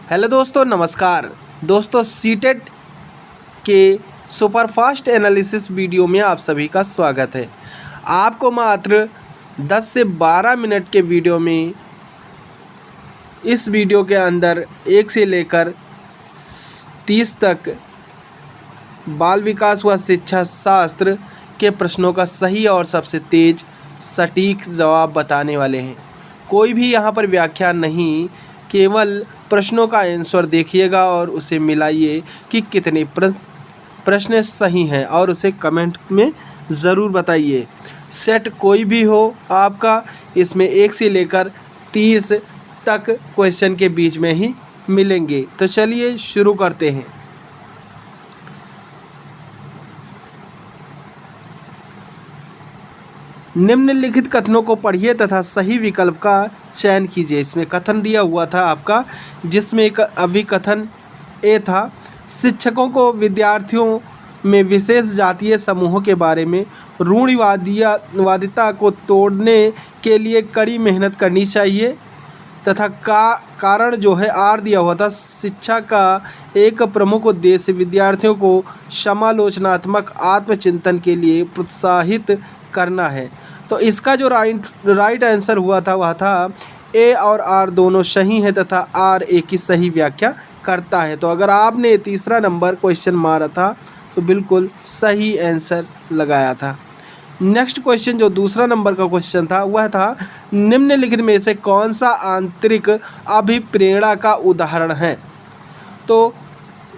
Hello दोस्तों, नमस्कार दोस्तों। सीटेट के सुपरफास्ट एनालिसिस वीडियो में आप सभी का स्वागत है। आपको मात्र 10 से 12 मिनट के वीडियो में इस वीडियो के अंदर 1 से लेकर 30 तक बाल विकास व शिक्षा शास्त्र के प्रश्नों का सही और सबसे तेज सटीक जवाब बताने वाले हैं। कोई भी यहाँ पर व्याख्या नहीं, केवल प्रश्नों का आंसर देखिएगा और उसे मिलाइए कि कितने प्रश्न सही हैं और उसे कमेंट में ज़रूर बताइए। सेट कोई भी हो आपका, इसमें 1 से लेकर 30 तक क्वेश्चन के बीच में ही मिलेंगे। तो चलिए शुरू करते हैं। निम्नलिखित कथनों को पढ़िए तथा सही विकल्प का चयन कीजिए। इसमें कथन दिया हुआ था आपका, जिसमें एक अभिकथन ए था, शिक्षकों को विद्यार्थियों में विशेष जातीय समूहों के बारे में रूढ़िवादिता को तोड़ने के लिए कड़ी मेहनत करनी चाहिए। तथा कारण जो है आर दिया हुआ था, शिक्षा का एक प्रमुख उद्देश्य विद्यार्थियों को समालोचनात्मक आत्मचिंतन के लिए प्रोत्साहित करना है। तो इसका जो राइट आंसर हुआ था वह था ए और आर दोनों सही है तथा आर ए की सही व्याख्या करता है। तो अगर आपने तीसरा नंबर क्वेश्चन मारा था तो बिल्कुल सही आंसर लगाया था। नेक्स्ट क्वेश्चन जो दूसरा नंबर का क्वेश्चन था वह था, निम्नलिखित में से कौन सा आंतरिक अभिप्रेरणा का उदाहरण है। तो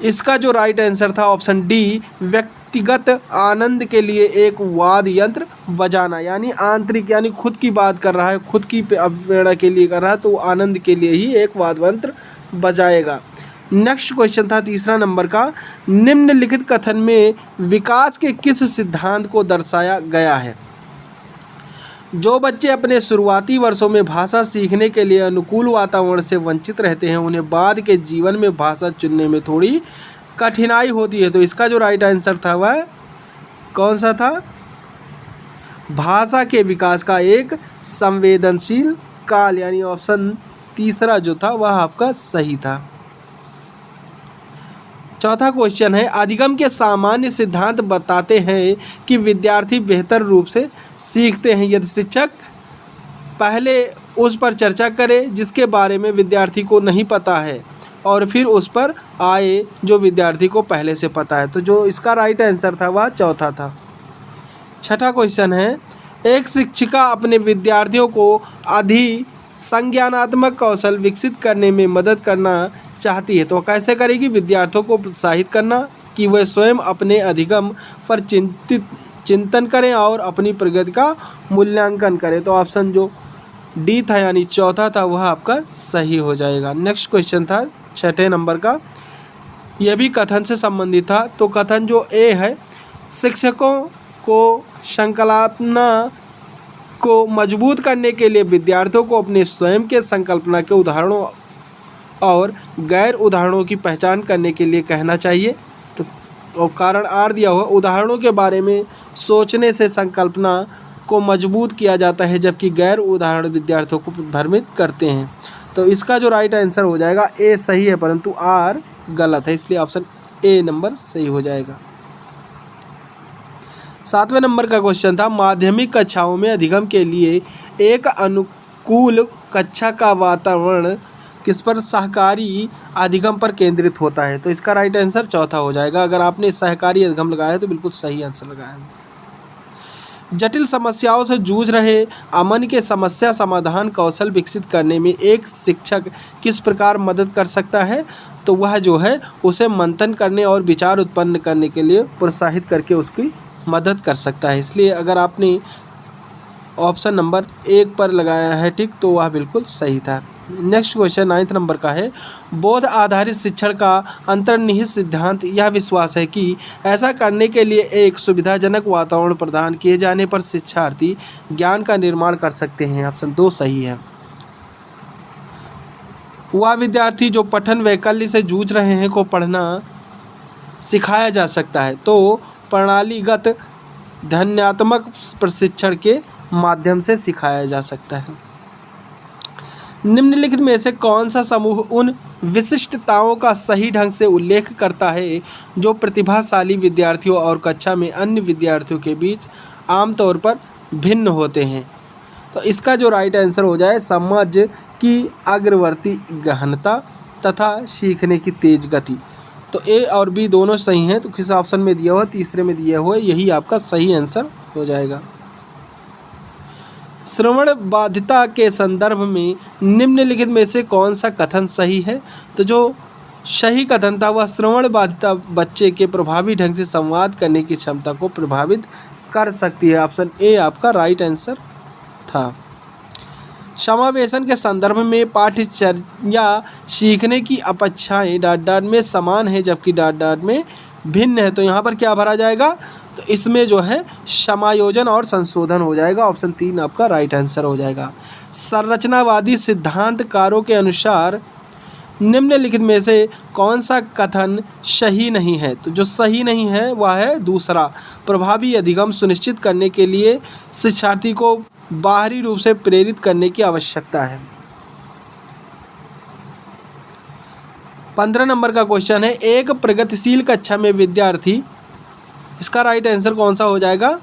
इसका जो राइट आंसर था ऑप्शन डी, व्यक्तिगत आनंद के लिए एक वाद्य यंत्र बजाना। यानी आंतरिक, यानी खुद की बात कर रहा है, खुद की प्रेरणा के लिए कर रहा है, तो आनंद के लिए ही एक वाद्य यंत्र बजाएगा। नेक्स्ट क्वेश्चन था तीसरा नंबर का, निम्नलिखित कथन में विकास के किस सिद्धांत को दर्शाया गया है। जो बच्चे अपने शुरुआती वर्षों में भाषा सीखने के लिए अनुकूल वातावरण से वंचित रहते हैं, उन्हें बाद के जीवन में भाषा चुनने में थोड़ी कठिनाई होती है। तो इसका जो राइट आंसर था वह कौन सा था, भाषा के विकास का एक संवेदनशील काल, यानी ऑप्शन तीसरा जो था वह आपका सही था। चौथा क्वेश्चन है, अधिगम के सामान्य सिद्धांत बताते हैं कि विद्यार्थी बेहतर रूप से सीखते हैं यदि शिक्षक पहले उस पर चर्चा करे जिसके बारे में विद्यार्थी को नहीं पता है और फिर उस पर आए जो विद्यार्थी को पहले से पता है। तो जो इसका राइट आंसर था वह चौथा था। छठा क्वेश्चन है, एक शिक्षिका अपने विद्यार्थियों को संज्ञानात्मक कौशल विकसित करने में मदद करना चाहती है, तो कैसे करेगी। विद्यार्थियों को प्रोत्साहित करना कि वह स्वयं अपने अधिगम पर चिंतन करें और अपनी प्रगति का मूल्यांकन करें। तो ऑप्शन जो डी था यानी चौथा था वह आपका सही हो जाएगा। नेक्स्ट क्वेश्चन था छठे नंबर का, यह भी कथन से संबंधित था। तो कथन जो ए है, शिक्षकों को संकल्पना को मजबूत करने के लिए विद्यार्थियों को अपने स्वयं के संकल्पना के उदाहरणों और गैर उदाहरणों की पहचान करने के लिए कहना चाहिए। तो और कारण आर दिया हुआ, उदाहरणों के बारे में सोचने से संकल्पना को मजबूत किया जाता है जबकि गैर उदाहरण विद्यार्थियों को भ्रमित करते हैं। तो इसका जो राइट आंसर हो जाएगा ए सही है परंतु आर गलत है, इसलिए ऑप्शन ए नंबर सही हो जाएगा। सातवें नंबर का क्वेश्चन था, माध्यमिक कक्षाओं में अधिगम के लिए एक अनुकूल कक्षा का वातावरण किस पर सहकारी अधिगम पर केंद्रित होता है। तो इसका राइट आंसर चौथा हो जाएगा। अगर आपने सहकारी अधिगम लगाया है तो बिल्कुल सही आंसर लगाया है। जटिल समस्याओं से जूझ रहे अमन के समस्या समाधान कौशल विकसित करने में एक शिक्षक किस प्रकार मदद कर सकता है। तो वह जो है उसे मंथन करने और विचार उत्पन्न करने के लिए प्रोत्साहित करके उसकी मदद कर सकता है। इसलिए अगर आपने ऑप्शन नंबर 1 पर लगाया है ठीक, तो वह बिल्कुल सही था। नेक्स्ट क्वेश्चन 9 नंबर का है, बोध आधारित शिक्षण का अंतर्निहित सिद्धांत यह विश्वास है कि ऐसा करने के लिए एक सुविधाजनक वातावरण प्रदान किए जाने पर शिक्षार्थी ज्ञान का निर्माण कर सकते हैं। ऑप्शन 2 सही है। वह विद्यार्थी जो पठन वैकल्य से जूझ रहे हैं को पढ़ना सिखाया जा सकता है, तो प्रणालीगत ध्यानात्मक प्रशिक्षण के माध्यम से सिखाया जा सकता है। निम्नलिखित में से कौन सा समूह उन विशिष्टताओं का सही ढंग से उल्लेख करता है जो प्रतिभाशाली विद्यार्थियों और कक्षा में अन्य विद्यार्थियों के बीच आमतौर पर भिन्न होते हैं? तो इसका जो राइट आंसर हो जाए समझ की अग्रवर्ती गहनता तथा सीखने की तेज गति। तो ए और बी दोनों सही हैं, तो किस ऑप्शन में दिया हुआ, तीसरे में दिया हुआ, यही आपका सही आंसर हो जाएगा। श्रवण बाधिता के संदर्भ में निम्नलिखित में से कौन सा कथन सही है? तो जो सही कथन था वह श्रवण बाधिता बच्चे के प्रभावी ढंग से संवाद करने की क्षमता को प्रभावित कर सकती है। ऑप्शन ए आपका राइट आंसर था। समावेशन के संदर्भ में पाठ्यचर्या सीखने की अपेक्षाएं डाट में समान है जबकि डाट में भिन्न है। तो यहाँ पर क्या भरा जाएगा? तो इसमें जो है समायोजन और संशोधन हो जाएगा। ऑप्शन 3 आपका राइट आंसर हो जाएगा। संरचनावादी सिद्धांतकारों के अनुसार निम्नलिखित में से कौन सा कथन सही नहीं है? तो जो सही नहीं है वह है दूसरा, प्रभावी अधिगम सुनिश्चित करने के लिए शिक्षार्थी को बाहरी रूप से प्रेरित करने की आवश्यकता है। 15 नंबर का क्वेश्चन है, एक प्रगतिशील कक्षा में विद्यार्थी, इसका राइट आंसर कौन सा हो जाएगा?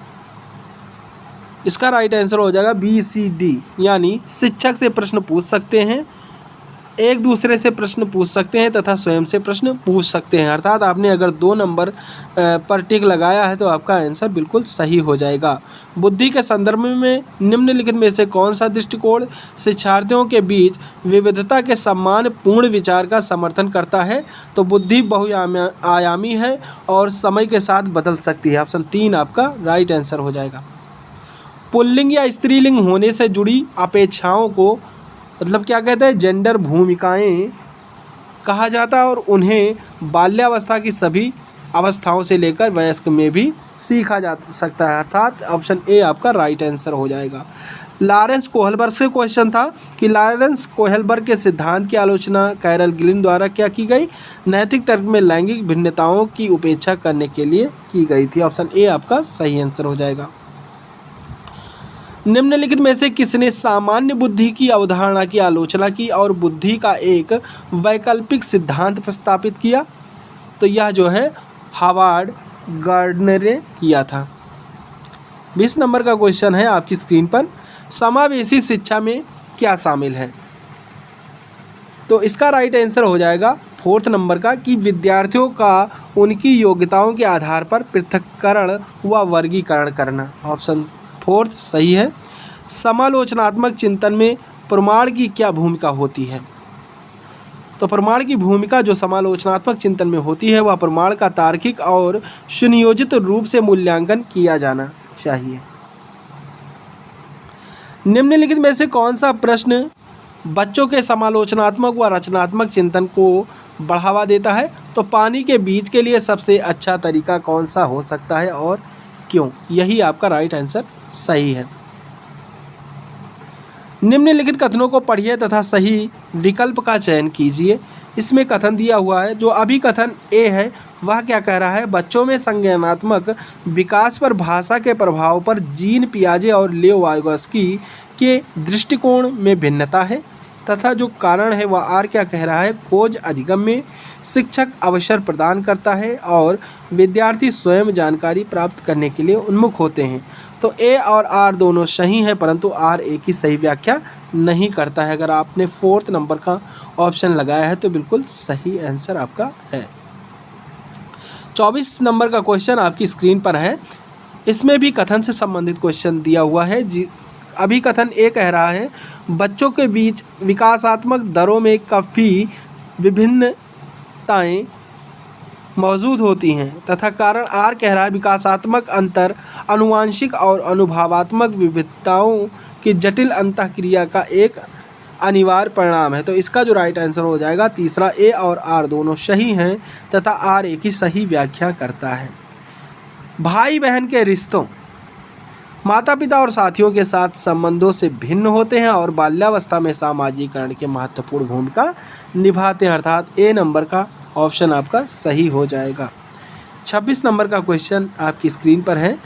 इसका राइट आंसर हो जाएगा BCD, यानी शिक्षक से प्रश्न पूछ सकते हैं, एक दूसरे से प्रश्न पूछ सकते हैं तथा स्वयं से प्रश्न पूछ सकते हैं। अर्थात आपने अगर 2 नंबर पर टिक लगाया है तो आपका आंसर बिल्कुल सही हो जाएगा। बुद्धि के संदर्भ में निम्नलिखित में से कौन सा दृष्टिकोण शिक्षार्थियों के बीच विविधता के सम्मानपूर्ण विचार का समर्थन करता है? तो बुद्धि बहुआयामी है और समय के साथ बदल सकती है। ऑप्शन 3 आपका राइट आंसर हो जाएगा। पुल्लिंग या स्त्रीलिंग होने से जुड़ी अपेक्षाओं को मतलब क्या कहते हैं, जेंडर भूमिकाएं कहा जाता है और उन्हें बाल्यावस्था की सभी अवस्थाओं से लेकर वयस्क में भी सीखा जा सकता है। अर्थात ऑप्शन ए आपका राइट आंसर हो जाएगा। लॉरेंस कोहलबर्ग से क्वेश्चन था कि लॉरेंस कोहलबर्ग के सिद्धांत की आलोचना कैरल गिलिन द्वारा क्या की गई? नैतिक तर्क में लैंगिक भिन्नताओं की उपेक्षा करने के लिए की गई थी। ऑप्शन ए आपका सही आंसर हो जाएगा। निम्नलिखित में से किसने सामान्य बुद्धि की अवधारणा की आलोचना की और बुद्धि का एक वैकल्पिक सिद्धांत प्रस्तावित किया? तो यह जो है हार्वर्ड गार्डनर ने किया था। 20 नंबर का क्वेश्चन है आपकी स्क्रीन पर, समावेशी शिक्षा में क्या शामिल है? तो इसका राइट आंसर हो जाएगा 4th नंबर का कि विद्यार्थियों का उनकी योग्यताओं के आधार पर पृथक्करण व वर्गीकरण करना। ऑप्शन 4 सही है। समालोचनात्मक चिंतन में प्रमाण की क्या भूमिका होती है? तो प्रमाण की भूमिका जो समालोचनात्मक चिंतन में होती है वह प्रमाण का तार्किक और सुनियोजित रूप से मूल्यांकन किया जाना चाहिए। निम्नलिखित में से कौन सा प्रश्न बच्चों के समालोचनात्मक व रचनात्मक चिंतन को बढ़ावा देता है? तो पानी के बीज के लिए सबसे अच्छा तरीका कौन सा हो सकता है और क्यों? यही आपका राइट आंसर सही है। निम्नलिखित कथनों को पढ़िए तथा सही विकल्प का चयन कीजिए। इसमें कथन दिया हुआ है, जो अभी कथन ए है वह क्या कह रहा है? बच्चों में संज्ञानात्मक विकास पर भाषा के प्रभाव पर जीन पियाजे और लियो वाइगोस्की के दृष्टिकोण में भिन्नता है तथा जो कारण है वह आर क्या कह रहा है? खोज अधिगम में शिक्षक अवसर प्रदान करता है और विद्यार्थी स्वयं जानकारी प्राप्त करने के लिए उन्मुख होते हैं। तो ए और आर दोनों सही हैं, परंतु आर ए की सही व्याख्या नहीं करता है। अगर आपने 4th नंबर का ऑप्शन लगाया है तो बिल्कुल सही आंसर आपका है। 24 नंबर का क्वेश्चन आपकी स्क्रीन पर है। इसमें भी कथन से संबंधित क्वेश्चन दिया हुआ है। अभी कथन ए कह रहा है, बच्चों के बीच विकासात्मक दरों में काफ़ी विभिन्नताएं मौजूद होती हैं तथा कारण आर कह रहा है, विकासात्मक अंतर आनुवांशिक और अनुभवात्मक विविधताओं की जटिल अंतःक्रिया का एक अनिवार्य परिणाम है। तो इसका जो राइट आंसर हो जाएगा तीसरा, ए और आर दोनों सही हैं तथा आर ए की सही व्याख्या करता है। भाई बहन के रिश्तों माता पिता और साथियों के साथ संबंधों से भिन्न होते हैं और बाल्यावस्था में सामाजिकरण की महत्वपूर्ण भूमिका निभाते हैं। अर्थात ए नंबर का ऑप्शन आपका सही हो जाएगा। 26 नंबर का क्वेश्चन आपकी स्क्रीन पर है।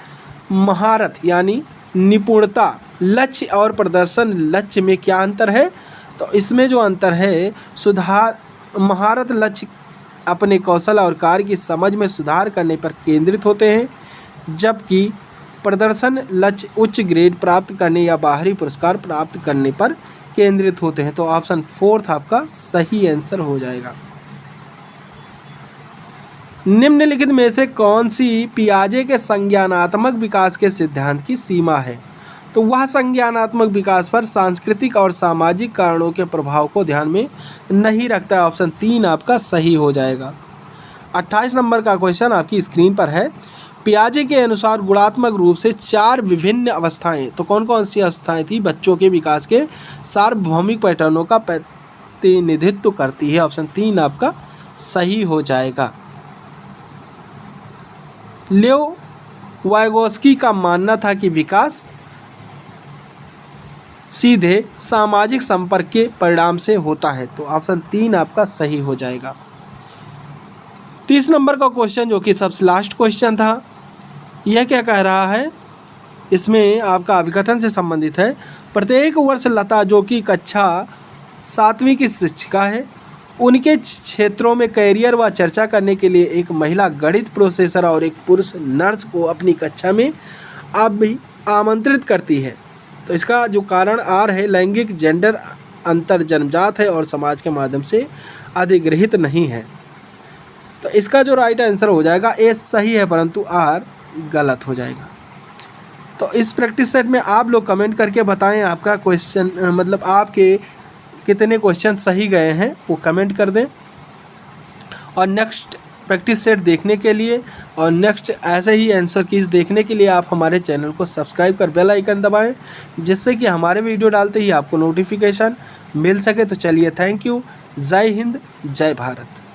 महारत यानी निपुणता, लक्ष्य और प्रदर्शन लक्ष्य में क्या अंतर है? तो इसमें जो अंतर है, सुधार महारत लक्ष्य अपने कौशल और कार्य की समझ में सुधार करने पर केंद्रित होते हैं, जबकि प्रदर्शन लक्ष्य उच्च ग्रेड प्राप्त करने या बाहरी पुरस्कार प्राप्त करने पर केंद्रित होते हैं। तो ऑप्शन 4 आपका सही आंसर हो जाएगा। निम्नलिखित में से कौन सी पियाजे के संज्ञानात्मक विकास के सिद्धांत की सीमा है? तो वह संज्ञानात्मक विकास पर सांस्कृतिक और सामाजिक कारणों के प्रभाव को ध्यान में नहीं रखता। ऑप्शन 3 आपका सही हो जाएगा। 28 नंबर का क्वेश्चन आपकी स्क्रीन पर है। पियाजे के अनुसार गुणात्मक रूप से 4 विभिन्न अवस्थाएं, तो कौन कौन सी अवस्थाएं थी, बच्चों के विकास के सार्वभौमिक पैटर्नों का प्रतिनिधित्व करती है। ऑप्शन 3 आपका सही हो जाएगा। लियो वाइगोस्की का मानना था कि विकास सीधे सामाजिक संपर्क के परिणाम से होता है। तो ऑप्शन 3 आपका सही हो जाएगा। 30 नंबर का क्वेश्चन जो कि सबसे लास्ट क्वेश्चन था, यह क्या कह रहा है, इसमें आपका अभिकथन से संबंधित है। प्रत्येक वर्ष लता, जो कि कक्षा 7वीं की शिक्षिका है, उनके क्षेत्रों में कैरियर व चर्चा करने के लिए एक महिला गणित प्रोफेसर और एक पुरुष नर्स को अपनी कक्षा में आमंत्रित करती है। तो इसका जो कारण आर है, लैंगिक जेंडर अंतर जन्मजात है और समाज के माध्यम से अधिग्रहित नहीं है। तो इसका जो राइट आंसर हो जाएगा, ए सही है परंतु आर गलत हो जाएगा। तो इस प्रैक्टिस सेट में आप लोग कमेंट करके बताएं आपका क्वेश्चन, मतलब आपके कितने क्वेश्चन सही गए हैं, वो कमेंट कर दें। और नेक्स्ट प्रैक्टिस सेट देखने के लिए और नेक्स्ट ऐसे ही आंसर कीज देखने के लिए आप हमारे चैनल को सब्सक्राइब कर बेल आइकन दबाएं, जिससे कि हमारे वीडियो डालते ही आपको नोटिफिकेशन मिल सके। तो चलिए, थैंक यू। जय हिंद, जय भारत।